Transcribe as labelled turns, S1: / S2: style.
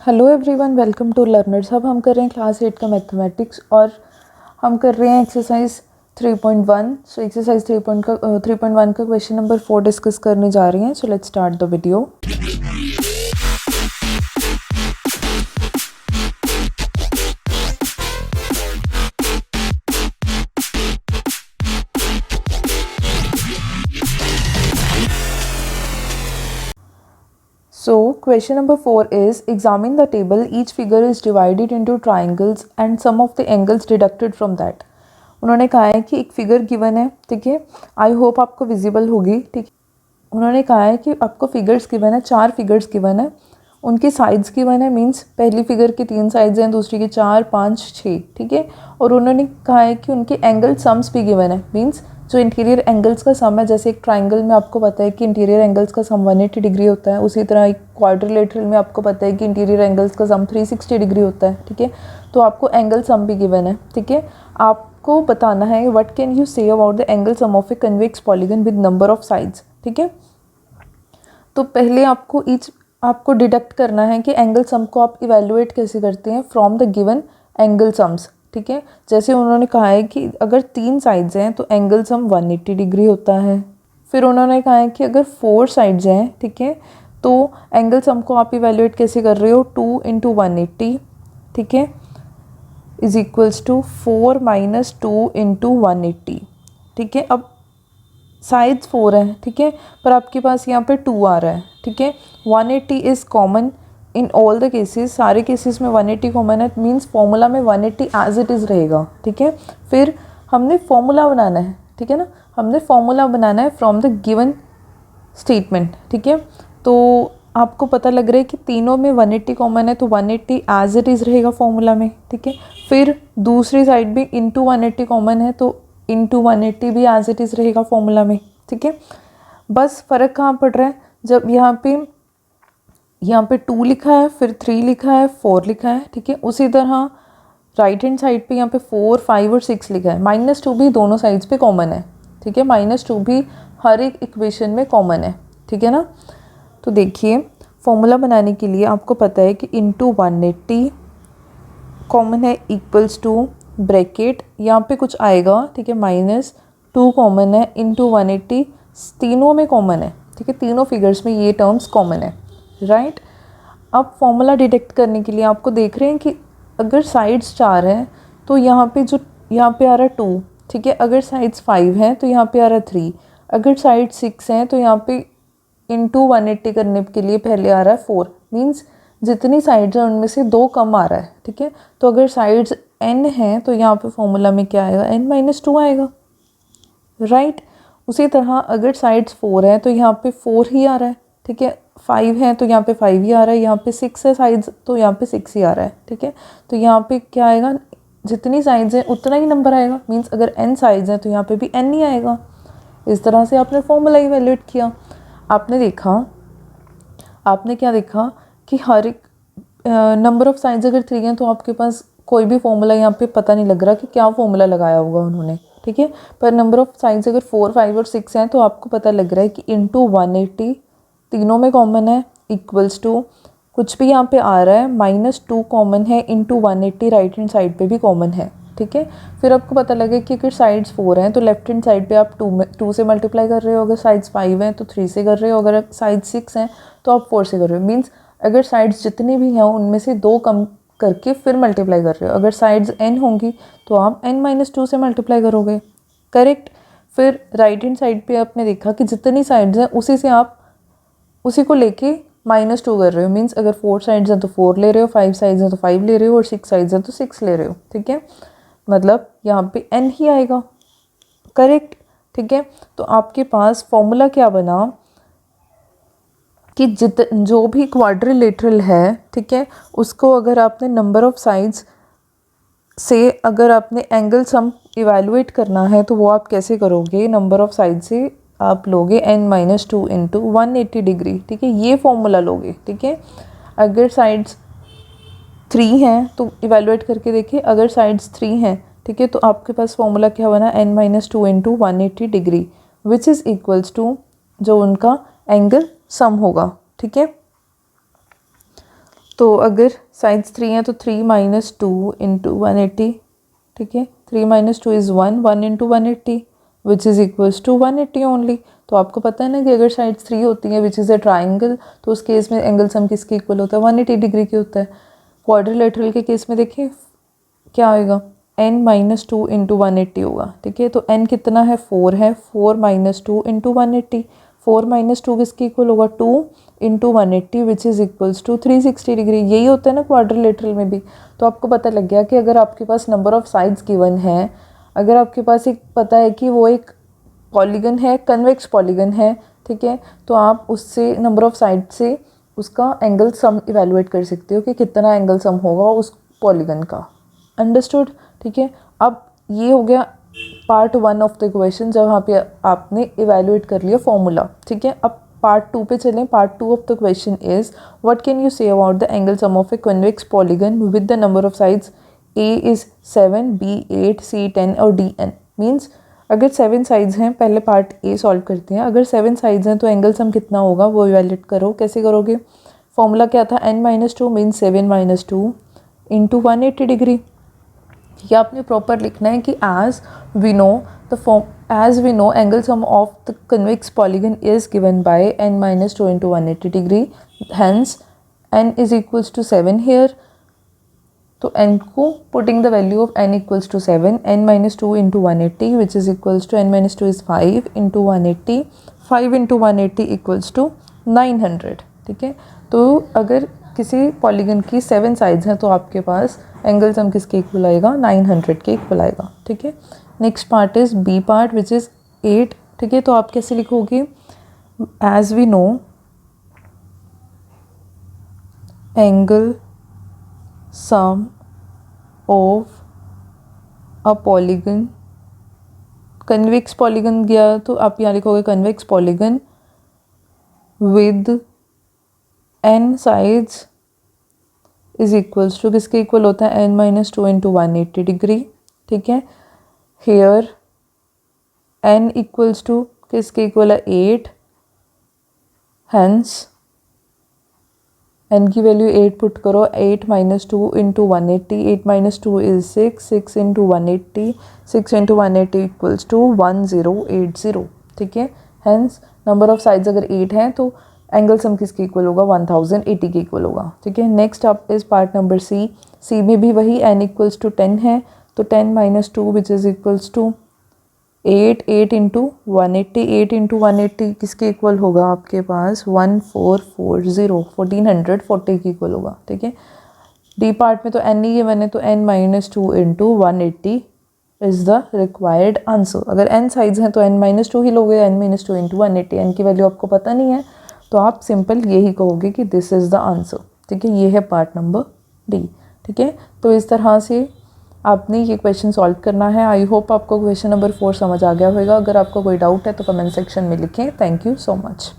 S1: Hello everyone, welcome to learners. अब हम कर रहे हैं क्लास 8 का मैथमेटिक्स और हम कर रहे हैं एक्सरसाइज 3.1। सो एक्सरसाइज 3.1 का क्वेश्चन नंबर 4 डिस्कस करने जा रही हैं। So let's start the video. So question number 4 is examine the table. Each figure is divided into triangles and sum of the angles deducted from that. उन्होंने कहा है कि एक फिगर गिवन है, ठीक है। आई होप आपको विजिबल होगी, ठीक। उन्होंने कहा है कि आपको फिगर्स गिवन है, 4 फिगर्स गिवन है, उनकी साइड्स गिवन है। मींस पहली फिगर की 3 साइड्स हैं, दूसरी की 4, 5, 6, ठीक है। और उन्होंने कहा है कि उनके एंगल सम्स भी गिवन है। मींस जो इंटीरियर एंगल्स का सम है, जैसे एक ट्राइंगल में आपको पता है कि इंटीरियर एंगल्स का सम 180 डिग्री होता है, उसी तरह एक क्वाड्रिलेटरल में आपको पता है कि इंटीरियर एंगल्स का सम 360 डिग्री होता है, ठीक है। तो आपको एंगल सम भी गिवन है, ठीक है। आपको बताना है what can you say about the angle sum of a convex polygon with number of sides, ठीक है। तो पहले आपको डिडक्ट करना है कि एंगल सम को आप इवेलुएट कैसे करते हैं from the given angle sums, ठीक है। जैसे उन्होंने कहा है कि अगर 3 साइड्स हैं तो एंगल सम 180 डिग्री होता है। फिर उन्होंने कहा है कि अगर 4 साइड्स हैं, ठीक है, तो एंगल सम को आप इवेलुएट कैसे कर रहे हो, 2 × 180, ठीक है, इज इक्वल्स टू 4 - 2 × 180, ठीक है। अब साइड्स 4 हैं, ठीक है, पर आपके पास यहाँ पे 2 आ रहा है, ठीक है। 180 is common in all the cases, सारे केसेस में 180 कॉमन है। मींस फॉर्मूला में 180 एज इट इज़ रहेगा, ठीक है। फिर हमने फॉर्मूला बनाना है, ठीक है ना, हमने फॉर्मूला बनाना है फ्रॉम द गिवन स्टेटमेंट, ठीक है। तो आपको पता लग रहा है कि तीनों में 180 कॉमन है, तो 180 एज इट इज़ रहेगा फॉर्मूला में, ठीक है। फिर दूसरी साइड भी इंटू 180 कॉमन है, तो इंटू 180 भी एज इट इज़ रहेगा फॉर्मूला में, ठीक है। बस फ़र्क कहाँ पड़ रहा है, जब यहाँ पे 2 लिखा है, फिर 3 लिखा है, 4 लिखा है, ठीक है। उसी तरह राइट हैंड साइड पे यहाँ पे 4, 5 और 6 लिखा है। -2 भी दोनों साइड्स पे कॉमन है, ठीक है। -2 भी हर एक इक्वेशन में कॉमन है, ठीक है ना। तो देखिए, फॉर्मूला बनाने के लिए आपको पता है कि इंटू 180 कॉमन है, इक्वल्स टू ब्रैकेट यहाँ पे कुछ आएगा, ठीक है, -2 कॉमन है, इंटू 180 तीनों में कॉमन है, ठीक है। तीनों फिगर्स में ये टर्म्स कॉमन है, राइट। अब फॉर्मूला डिटेक्ट करने के लिए आपको देख रहे हैं कि अगर साइड्स 4 हैं तो यहाँ पे आ रहा है 2, ठीक है। अगर साइड्स 5 हैं तो यहाँ पे आ रहा है 3। अगर साइड 6 हैं तो यहाँ पे इंटू 180 करने के लिए पहले आ रहा है 4। मीन्स जितनी साइड्स हैं उनमें से 2 कम आ रहा है, ठीक है। तो अगर साइड्स n हैं तो यहाँ पे फॉर्मूला में क्या आएगा, n - 2 आएगा, राइट। उसी तरह अगर साइड्स 4 हैं तो यहाँ पे 4 ही आ रहा है, ठीक है। 5 हैं तो यहाँ पे 5 ही आ रहा है, यहाँ पे 6 है साइड्स तो यहाँ पे 6 ही आ रहा है, ठीक है। तो यहाँ पे क्या आएगा, जितनी साइड्स हैं उतना ही नंबर आएगा। मीन्स अगर n साइड्स हैं तो यहाँ पे भी n ही आएगा। इस तरह से आपने फॉर्मूला इवेल्युएट किया। आपने क्या देखा कि हर एक नंबर ऑफ साइड्स अगर 3 हैं तो आपके पास कोई भी फॉर्मूला यहाँ पे पता नहीं लग रहा कि क्या फॉर्मूला लगाया होगा उन्होंने, ठीक है। पर नंबर ऑफ साइड्स अगर 4, 5 और 6 हैं तो आपको पता लग रहा है कि इंटू 180 तीनों में कॉमन है, इक्वल्स टू कुछ भी यहाँ पे आ रहा है, -2 कॉमन है, इंटू 180 राइट हैंड साइड पे भी कॉमन है, ठीक है। फिर आपको पता लगे कि अगर साइड्स 4 हैं तो लेफ्ट हैंड साइड पे आप 2 से मल्टीप्लाई कर रहे हो, अगर साइड्स 5 हैं तो 3 से कर रहे हो, अगर साइड्स 6 हैं तो आप 4 से कर रहे हो। मीन्स अगर साइड्स जितनी भी हैं उनमें से 2 कम करके फिर मल्टीप्लाई कर रहे हो। अगर साइड्स n होंगी तो आप n - 2 से मल्टीप्लाई करोगे, करेक्ट। फिर राइट हैंड साइड पे आपने देखा कि जितनी साइड्स हैं उसी को लेके -2 कर रहे हो। मीन्स अगर 4 साइड्स हैं तो 4 ले रहे हो, 5 साइड्स हैं तो 5 ले रहे हो, और 6 साइड्स हैं तो 6 ले रहे हो, ठीक है। मतलब यहाँ पे n ही आएगा, करेक्ट, ठीक है। तो आपके पास फॉर्मूला क्या बना कि जो भी क्वाड्रिलेटरल है, ठीक है, उसको अगर आपने नंबर ऑफ साइड्स से अगर आपने एंगल सम इवेलुएट करना है तो वो आप कैसे करोगे, नंबर ऑफ साइड से आप लोगे n - 2 × 180 डिग्री, ठीक है। ये फॉर्मूला लोगे, ठीक है। अगर साइड्स 3 हैं तो इवेलुएट करके देखिए, अगर साइड्स 3 हैं, ठीक है, तो आपके पास फॉर्मूला क्या बना, n - 2 × 180 degree which is equals to जो उनका एंगल सम होगा, ठीक है। तो अगर साइड्स 3 हैं तो 3 माइनस 2 इंटू 180, ठीक है, 3 minus 2 is 1, 1 into 180 which is equals to 180 only. तो आपको पता है ना कि अगर साइड्स 3 होती हैं विच इज़ अ ट्राइंगल, तो उस केस में एंगल सम किसके इक्वल होता है, 180 डिग्री की होता है। क्वाड्रिलेटरल के केस में देखिए क्या होएगा, n माइनस 2 इंटू 180 होगा, ठीक है। तो n कितना है, 4 है, 4 माइनस 2 इंटू 180, 4 माइनस 2 किसके इक्वल होगा, 2 into 180 which is equals to 360 degree. यही होता है ना क्वाड्रिलेटरल में भी। तो आपको पता लग गया कि अगर आपके पास नंबर ऑफ़ साइड्स गिवन है, अगर आपके पास एक पता है कि वो एक पॉलीगन है, कन्वेक्स पॉलीगन है, ठीक है, तो आप उससे नंबर ऑफ़ साइड से उसका एंगल सम इवेलुएट कर सकते हो कि कितना एंगल सम होगा उस पॉलीगन का। अंडरस्टूड, ठीक है। अब ये हो गया पार्ट 1 ऑफ द क्वेश्चन, जब वहाँ पे आपने इवेलुएट कर लिया फॉर्मूला, ठीक है। अब पार्ट 2 पे चलें। Part 2 of the question is what can you say about the angle sum of a convex polygon with the number of sides A is 7, B 8, C 10 और डी n। मीन्स अगर 7 sides हैं, पहले part A solve करते हैं। अगर 7 sides हैं तो angle sum कितना होगा वो इवेलुएट करो। कैसे करोगे, फॉर्मूला क्या था, n minus 2 means 7 minus 2 into 180 degree. ये आपने प्रॉपर लिखना है कि as we know angle sum of the convex polygon is given by n minus 2 into 180 degree, hence n is equals to 7 here. तो n को putting the value of n equals to 7, n minus 2 into 180 which is equals to n minus 2 is 5 into 180, 5 into 180 equals to 900, ठीक है। तो अगर किसी polygon की 7 sides हैं तो आपके पास एंगल सम किसके इक्वल आएगा, 900 के इक्वल आएगा, ठीक है। Next part is B part which is 8, ठीक है। तो आप कैसे लिखोगे, as we know angle sum of a polygon, convex polygon गया तो आप यहाँ लिखोगे convex polygon with n sides is equals to, किसके इक्वल होता है, n माइनस 2 इंटू 180 डिग्री, ठीक है। हेयर n इक्वल्स टू किसके इक्वल है, 8, हैंस n की वैल्यू 8 पुट करो, 8 minus 2 into 180, 8 minus 2 is 6, 6 into 180, 6 into 180 equals to 1080, ठीक है। हैंस नंबर ऑफ साइड्स अगर 8 हैं तो एंगल सम किसके इक्वल होगा, 1080 के इक्वल होगा, ठीक है। Next up is part number C. C में भी वही n इक्वल्स टू 10 है, तो 10 minus 2 which is equals to 8, 8 into 180, 8 into 180 किसके इक्वल होगा आपके पास, 1440, 1440 के इक्वल होगा, ठीक है। डी पार्ट में तो n ही गिवन है, तो n minus 2 into 180 is the required answer. अगर n साइड्स हैं तो n माइनस 2 ही लोगे, n माइनस 2 इंटू 180, n की वैल्यू आपको पता नहीं है तो आप सिंपल यही कहोगे कि दिस इज़ द आंसर, ठीक है। ये है पार्ट नंबर डी, ठीक है। तो इस तरह से आपने ये क्वेश्चन सॉल्व करना है। आई होप आपको क्वेश्चन नंबर 4 समझ आ गया होगा। अगर आपको कोई डाउट है तो कमेंट सेक्शन में लिखें। Thank you so much.